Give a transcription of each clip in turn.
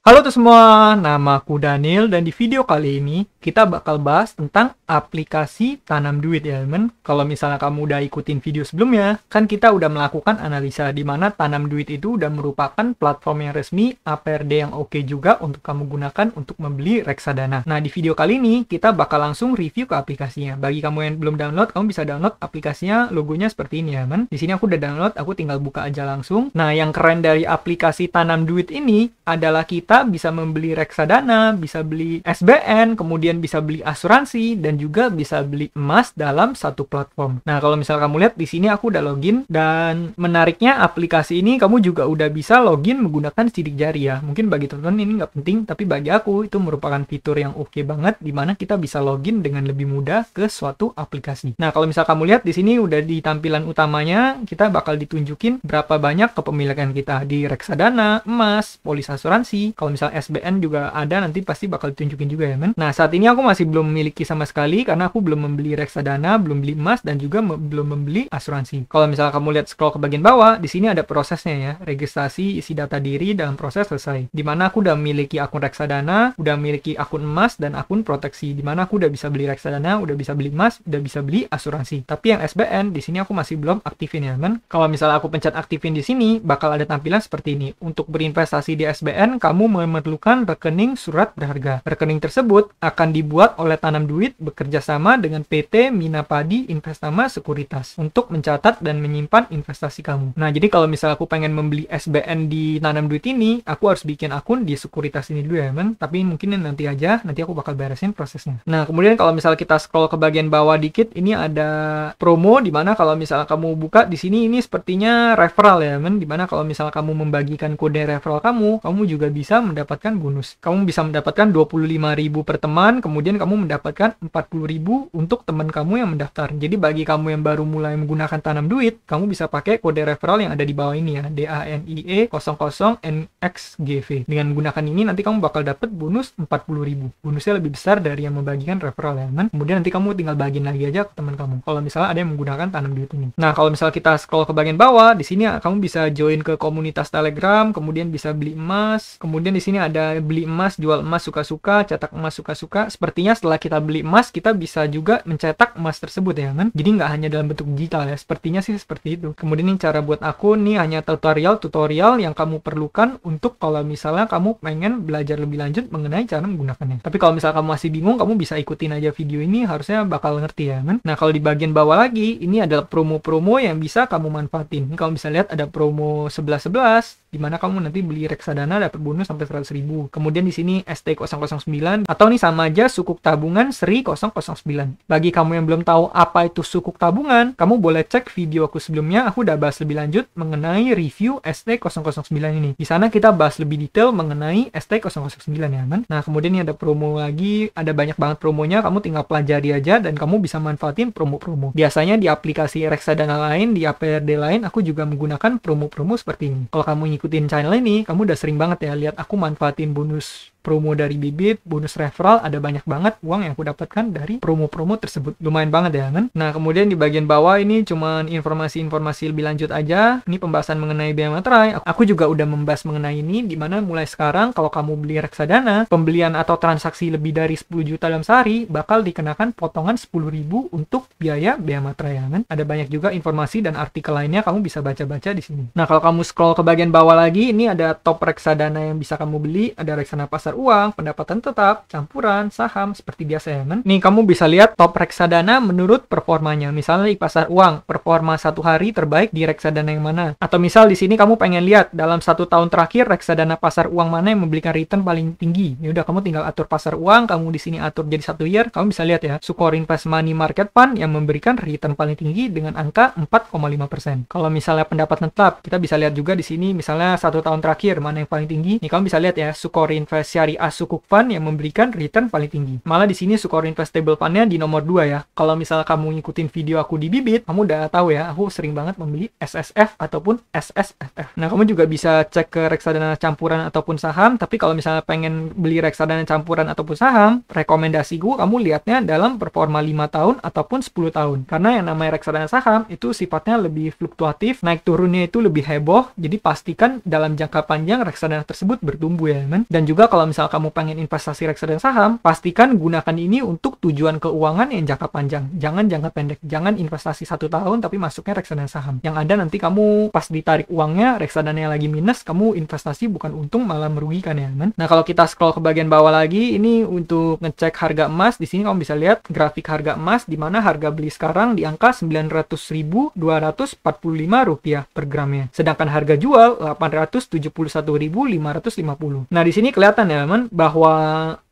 Halo tuh semua, nama aku Daniel dan di video kali ini kita bakal bahas tentang aplikasi tanam duit ya teman. Kalau misalnya kamu udah ikutin video sebelumnya, kan kita udah melakukan analisa di mana tanam duit itu udah merupakan platform yang resmi, APRD yang oke juga untuk kamu gunakan untuk membeli reksadana. Nah di video kali ini kita bakal langsung review ke aplikasinya. Bagi kamu yang belum download, kamu bisa download aplikasinya, logonya seperti ini ya teman. Di sini aku udah download, aku tinggal buka aja langsung. Nah yang keren dari aplikasi tanam duit ini adalah kita bisa membeli reksadana, bisa beli SBN, kemudian bisa beli asuransi, dan juga bisa beli emas dalam satu platform. Nah, kalau misal kamu lihat di sini aku udah login, dan menariknya aplikasi ini kamu juga udah bisa login menggunakan sidik jari ya. Mungkin bagi teman-teman ini nggak penting, tapi bagi aku itu merupakan fitur yang oke banget, di mana kita bisa login dengan lebih mudah ke suatu aplikasi. Nah, kalau misal kamu lihat di sini udah di tampilan utamanya, kita bakal ditunjukin berapa banyak kepemilikan kita di reksadana, emas, polis asuransi. Kalau misal SBN juga ada, nanti pasti bakal ditunjukin juga ya men. Nah saat ini aku masih belum memiliki sama sekali karena aku belum membeli reksadana, belum beli emas, dan juga belum membeli asuransi. Kalau misalnya kamu lihat scroll ke bagian bawah, di sini ada prosesnya ya, registrasi, isi data diri, dan proses selesai. Dimana aku udah memiliki akun reksadana, udah memiliki akun emas, dan akun proteksi. Dimana aku udah bisa beli reksadana, udah bisa beli emas, udah bisa beli asuransi. Tapi yang SBN di sini aku masih belum aktifin ya men. Kalau misalnya aku pencet aktifin di sini, bakal ada tampilan seperti ini. Untuk berinvestasi di SBN, kamu memerlukan rekening surat berharga. Rekening tersebut akan dibuat oleh Tanam Duit bekerja sama dengan PT Minapadi Investama Sekuritas untuk mencatat dan menyimpan investasi kamu. Nah, jadi kalau misalnya aku pengen membeli SBN di Tanam Duit ini, aku harus bikin akun di sekuritas ini dulu ya, men. Tapi mungkin nanti aja, nanti aku bakal beresin prosesnya. Nah, kemudian kalau misalnya kita scroll ke bagian bawah dikit, ini ada promo di mana kalau misalnya kamu buka di sini ini sepertinya referral ya, men. Di mana kalau misalnya kamu membagikan kode referral kamu juga bisa mendapatkan bonus. Kamu bisa mendapatkan 25.000 per teman, kemudian kamu mendapatkan 40.000 untuk teman kamu yang mendaftar. Jadi bagi kamu yang baru mulai menggunakan Tanam Duit, kamu bisa pakai kode referral yang ada di bawah ini ya, DANIE00NXGV. Dengan menggunakan ini nanti kamu bakal dapat bonus 40.000. Bonusnya lebih besar dari yang membagikan referral ya, man. Kemudian nanti kamu tinggal bagiin lagi aja ke teman kamu. Kalau misalnya ada yang menggunakan Tanam Duit ini. Nah, kalau misalnya kita scroll ke bagian bawah, di sini kamu bisa join ke komunitas Telegram, kemudian bisa beli emas, kemudian di sini ada beli emas, jual emas suka-suka, cetak emas suka-suka. Sepertinya setelah kita beli emas, kita bisa juga mencetak emas tersebut ya kan. Jadi nggak hanya dalam bentuk digital ya. Sepertinya sih seperti itu. Kemudian ini cara buat akun, nih hanya tutorial yang kamu perlukan untuk kalau misalnya kamu pengen belajar lebih lanjut mengenai cara menggunakannya. Tapi kalau misalnya kamu masih bingung, kamu bisa ikutin aja video ini, harusnya bakal ngerti ya kan. Nah kalau di bagian bawah lagi, ini adalah promo-promo yang bisa kamu manfaatin. Ini kamu bisa lihat ada promo 11-11, di mana kamu nanti beli reksadana dapat bonus sampai 100.000. Kemudian di sini ST009 atau nih sama aja sukuk tabungan Seri 009. Bagi kamu yang belum tahu apa itu sukuk tabungan, kamu boleh cek video aku sebelumnya, aku udah bahas lebih lanjut mengenai review ST009 ini. Di sana kita bahas lebih detail mengenai ST009 ya kan. Nah, kemudian ini ada promo lagi, ada banyak banget promonya, kamu tinggal pelajari aja dan kamu bisa manfaatin promo-promo. Biasanya di aplikasi reksadana lain, di APRD lain, aku juga menggunakan promo-promo seperti ini. Kalau kamu ngikutin channel ini, kamu udah sering banget ya lihat aku manfaatin bonus promo dari Bibit, bonus referral, ada banyak banget uang yang aku dapatkan dari promo-promo tersebut. Lumayan banget ya kan? Nah, kemudian di bagian bawah ini cuman informasi-informasi lebih lanjut aja. Ini pembahasan mengenai biaya materai. Aku juga udah membahas mengenai ini, dimana mulai sekarang kalau kamu beli reksadana, pembelian atau transaksi lebih dari 10 juta dalam sehari, bakal dikenakan potongan 10.000 untuk biaya materai ya kan? Ada banyak juga informasi dan artikel lainnya, kamu bisa baca-baca di sini. Nah, kalau kamu scroll ke bagian bawah lagi, ini ada top reksadana yang bisa kamu beli, ada reksadana pasar uang, pendapatan tetap, campuran, saham, seperti biasa ya kan. Nih kamu bisa lihat top reksadana menurut performanya. Misalnya di pasar uang, performa 1 hari terbaik di reksadana yang mana. Atau misal di sini kamu pengen lihat dalam 1 tahun terakhir reksadana pasar uang mana yang memberikan return paling tinggi. Ya udah kamu tinggal atur pasar uang, kamu di sini atur jadi 1 year, kamu bisa lihat ya, Sukor Invest Money Market Fund yang memberikan return paling tinggi dengan angka 4,5%. Kalau misalnya pendapatan tetap, kita bisa lihat juga di sini misalnya 1 tahun terakhir mana yang paling tinggi. Nih kamu bisa lihat ya, Sukor Invest cari as Sukuk Fund yang memberikan return paling tinggi. Malah di sini Sukuk Investable Fund-nya di nomor 2 ya. Kalau misalnya kamu ngikutin video aku di Bibit, kamu udah tahu ya, aku sering banget membeli SSF ataupun SSFF. Nah, kamu juga bisa cek ke reksadana campuran ataupun saham, tapi kalau misalnya pengen beli reksadana campuran ataupun saham, rekomendasiku kamu lihatnya dalam performa 5 tahun ataupun 10 tahun. Karena yang namanya reksadana saham itu sifatnya lebih fluktuatif, naik turunnya itu lebih heboh, jadi pastikan dalam jangka panjang reksadana tersebut bertumbuh ya, teman. Dan juga kalau misalnya kamu pengen investasi reksadana saham, pastikan gunakan ini untuk tujuan keuangan yang jangka panjang, jangan jangka pendek. Jangan investasi 1 tahun tapi masuknya reksadana saham, yang ada nanti kamu pas ditarik uangnya reksadana yang lagi minus, kamu investasi bukan untung malah merugikan ya, teman. Nah, kalau kita scroll ke bagian bawah lagi, ini untuk ngecek harga emas. Di sini kamu bisa lihat grafik harga emas, di mana harga beli sekarang di angka 900.245 rupiah per gramnya, sedangkan harga jual 871.550. Nah, di sini kelihatan ya, teman, bahwa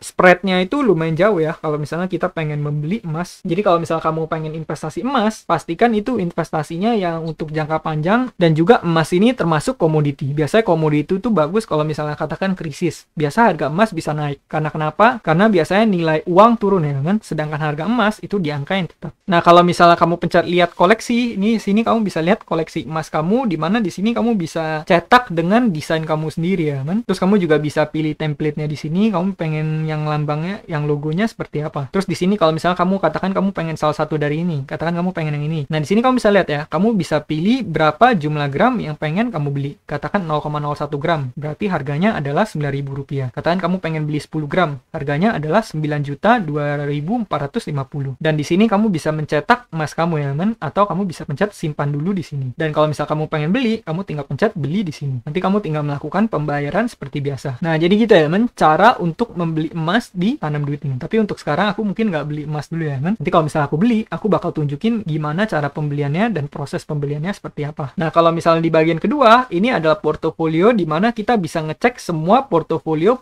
spreadnya itu lumayan jauh ya kalau misalnya kita pengen membeli emas. Jadi kalau misalnya kamu pengen investasi emas, pastikan itu investasinya yang untuk jangka panjang, dan juga emas ini termasuk komoditi. Biasanya komoditi itu bagus kalau misalnya katakan krisis. Biasa harga emas bisa naik. Karena kenapa? Karena biasanya nilai uang turun ya, kan? Sedangkan harga emas itu di angka yang tetap. Nah, kalau misalnya kamu pencet lihat koleksi, ini sini kamu bisa lihat koleksi emas kamu, di mana di sini kamu bisa cetak dengan desain kamu sendiri ya, kan? Terus kamu juga bisa pilih template-nya di sini, kamu pengen yang lambangnya, yang logonya seperti apa. Terus di sini kalau misalnya kamu katakan kamu pengen salah satu dari ini, katakan kamu pengen yang ini. Nah, di sini kamu bisa lihat ya, kamu bisa pilih berapa jumlah gram yang pengen kamu beli. Katakan 0,01 gram, berarti harganya adalah Rp9.000. Katakan kamu pengen beli 10 gram, harganya adalah 9.2.450. Dan di sini kamu bisa mencetak emas kamu ya, teman, atau kamu bisa pencet simpan dulu di sini. Dan kalau misal kamu pengen beli, kamu tinggal pencet beli di sini. Nanti kamu tinggal melakukan pembayaran seperti biasa. Nah, jadi gitu ya, teman, cara untuk membeli emas di Tanam Duit ini. Tapi untuk sekarang aku mungkin nggak beli emas dulu ya, teman. Nanti kalau misalnya aku beli, aku bakal tunjukin gimana cara pembeliannya dan proses pembeliannya seperti apa. Nah, kalau misalnya di bagian kedua, ini adalah portofolio di mana kita bisa ngecek semua portofolio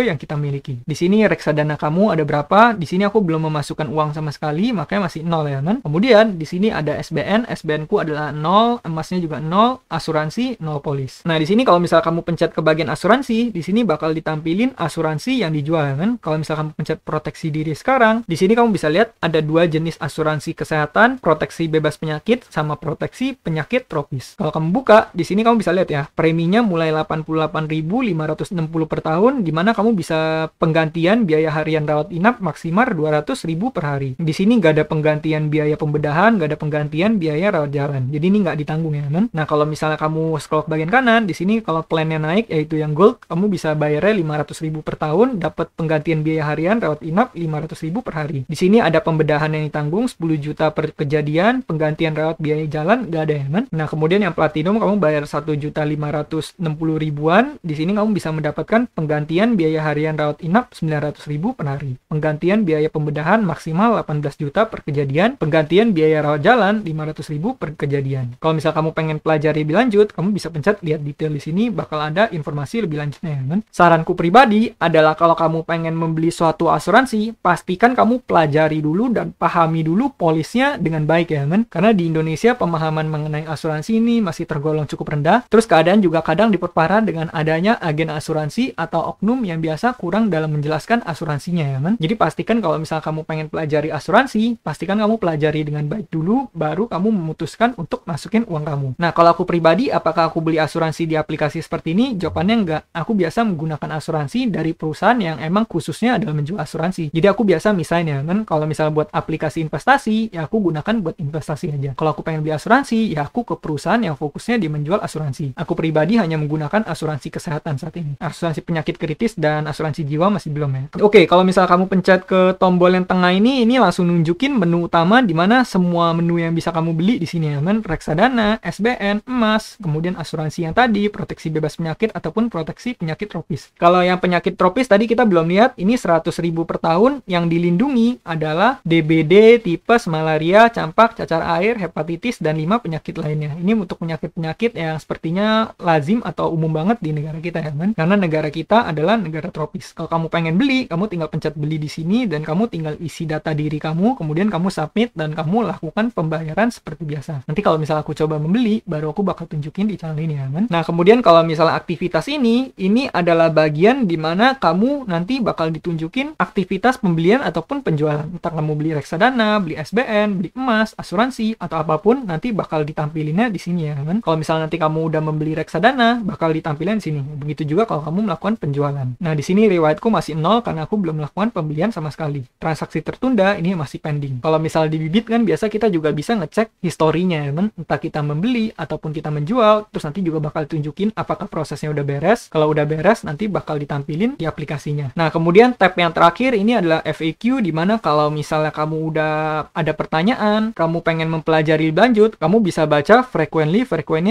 yang kita miliki. Di sini reksadana kamu ada berapa? Di sini aku belum memasukkan uang sama sekali, makanya masih 0 ya, kan? Kemudian di sini ada SBN, SBN ku adalah 0, emasnya juga 0, asuransi 0 polis. Nah, di sini kalau misalnya kamu pencet ke bagian asuransi, di sini bakal ditampilin asuransi yang dijual, kan? Kalau misalnya kamu pencet proteksi diri sekarang, di sini kamu bisa lihat ada 2 jenis asuransi kesehatan, proteksi bebas penyakit sama proteksi penyakit tropis. Kalau kamu buka, di sini kamu bisa lihat ya, preminya mulai 88.560 per tahun, di mana kamu bisa penggantian biaya harian rawat inap maksimal 200.000 per hari. Di sini nggak ada penggantian biaya pembedahan, nggak ada penggantian biaya rawat jalan. Jadi ini nggak ditanggung ya, kan? Nah, kalau misalnya kamu scroll ke bagian kanan, di sini kalau plannya naik, yaitu yang gold, kamu bisa bayarnya 500.000 per tahun, dapat penggantian biaya harian rawat inap 500.000 per hari. Di sini ada pembedahan yang ditanggung 10 juta per kejadian, penggantian rawat biaya jalan nggak ada ya, kan? Nah, kemudian yang platinum kamu bayar 1.560.000-an. Di sini kamu bisa mendapatkan penggantian biaya harian rawat inap 900.000 per hari. Penggantian biaya pembedahan maksimal 18 juta per kejadian. Penggantian biaya rawat jalan 500.000 per kejadian. Kalau misal kamu pengen pelajari lebih lanjut, kamu bisa pencet lihat detail di sini, bakal ada informasi lebih lanjutnya, kan? Saranku pribadi adalah kalau kamu pengen membeli suatu asuransi, pastikan kamu pelajari dulu dan pahami dulu polisnya dengan baik ya, kan? Karena di Indonesia pemahaman mengenai asuransi ini masih tergolong cukup rendah. Terus keadaan juga kadang diperparah dengan adanya agen asuransi atau oknum yang biasa kurang dalam menjelaskan asuransinya ya, kan? Jadi pastikan kalau misal kamu pengen pelajari asuransi, pastikan kamu pelajari dengan baik dulu, baru kamu memutuskan untuk masukin uang kamu. Nah, kalau aku pribadi, apakah aku beli asuransi di aplikasi seperti ini? Jawabannya enggak. Aku biasa menggunakan asuransi dari perusahaan yang emang khususnya adalah menjual asuransi. Jadi aku biasa misalnya, kan, kalau misalnya buat aplikasi investasi, ya aku gunakan buat investasi aja. Kalau aku pengen beli asuransi, ya aku ke perusahaan yang fokusnya di menjual asuransi. Aku pribadi hanya menggunakan asuransi kesehatan saat ini. Asuransi penyakit kritis dan asuransi jiwa masih belum ya. Oke, kalau misal kamu pencet ke tombol yang tengah ini langsung nunjukin menu utama di mana semua menu yang bisa kamu beli di sini ya, kan? Reksadana, SBN, emas, kemudian asuransi yang tadi, proteksi bebas penyakit ataupun proteksi penyakit tropis. Kalau yang penyakit tropis tadi kita belum lihat, ini 100.000 per tahun, yang dilindungi adalah DBD, tipes, malaria, campak, cacar air, hepatitis, dan 5 penyakit lainnya. Ini untuk penyakit-penyakit yang sepertinya lazim atau umum banget di negara kita ya, kan? Karena negara kita adalah negara tropis. Kalau kamu pengen beli, kamu tinggal pencet beli di sini dan kamu tinggal isi data diri kamu, kemudian kamu submit dan kamu lakukan pembayaran seperti biasa. Nanti kalau misalnya aku coba membeli, baru aku bakal tunjukin di channel ini ya, kan? Nah, kemudian kalau misalnya aktivitas ini adalah bagian teman-teman, di mana kamu nanti bakal ditunjukin aktivitas pembelian ataupun penjualan. Entah kamu beli reksadana, beli SBN, beli emas, asuransi, atau apapun, nanti bakal ditampilinnya di sini ya teman. Kalau misalnya nanti kamu udah membeli reksadana, bakal ditampilin di sini. Begitu juga kalau kamu melakukan penjualan. Nah, di sini riwayatku masih 0 karena aku belum melakukan pembelian sama sekali. Transaksi tertunda ini masih pending. Kalau misalnya di Bybit kan biasa kita juga bisa ngecek historinya ya teman. Entah kita membeli ataupun kita menjual, terus nanti juga bakal tunjukin apakah prosesnya udah beres. Kalau udah beres, nanti bakal ditampilin di aplikasinya. Nah, kemudian tab yang terakhir ini adalah FAQ, di mana kalau misalnya kamu udah ada pertanyaan, kamu pengen mempelajari lebih lanjut, kamu bisa baca frequently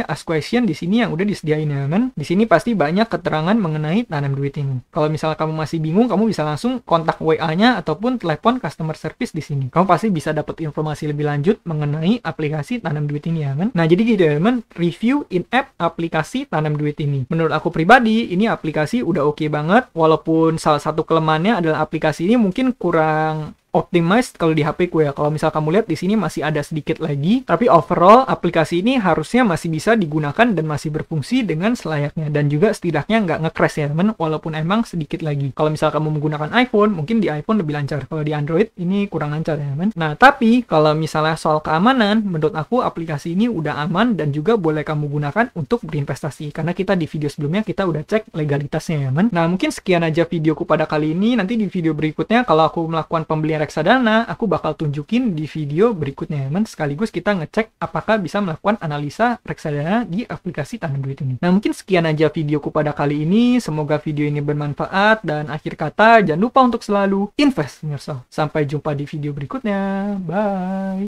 asked question di sini yang udah disediain ya teman. Di sini pasti banyak keterangan mengenai tanam duit ini. Kalau misalnya kamu masih bingung, kamu bisa langsung kontak WA-nya ataupun telepon customer service di sini. Kamu pasti bisa dapat informasi lebih lanjut mengenai aplikasi tanam duit ini ya teman. Nah, jadi gitu ya teman, review in-app aplikasi tanam duit ini. Menurut aku pribadi, ini aplikasi udah oke banget, walaupun salah satu kelemahannya adalah aplikasi ini mungkin kurang optimized kalau di HP ku ya. Kalau misal kamu lihat di sini masih ada sedikit lagi, tapi overall aplikasi ini harusnya masih bisa digunakan dan masih berfungsi dengan selayaknya, dan juga setidaknya nggak nge-crash ya teman, walaupun emang sedikit lagi. Kalau misal kamu menggunakan iPhone, mungkin di iPhone lebih lancar. Kalau di Android ini kurang lancar ya teman. Nah, tapi kalau misalnya soal keamanan, menurut aku aplikasi ini udah aman dan juga boleh kamu gunakan untuk berinvestasi, karena kita di video sebelumnya kita udah cek legalitasnya ya teman. Nah, mungkin sekian aja videoku pada kali ini. Nanti di video berikutnya kalau aku melakukan pembelian reksadana, aku bakal tunjukin di video berikutnya teman, sekaligus kita ngecek apakah bisa melakukan analisa reksadana di aplikasi tanam duit ini. Nah, mungkin sekian aja videoku pada kali ini. Semoga video ini bermanfaat, dan akhir kata jangan lupa untuk selalu invest in yourself. Sampai jumpa di video berikutnya. Bye.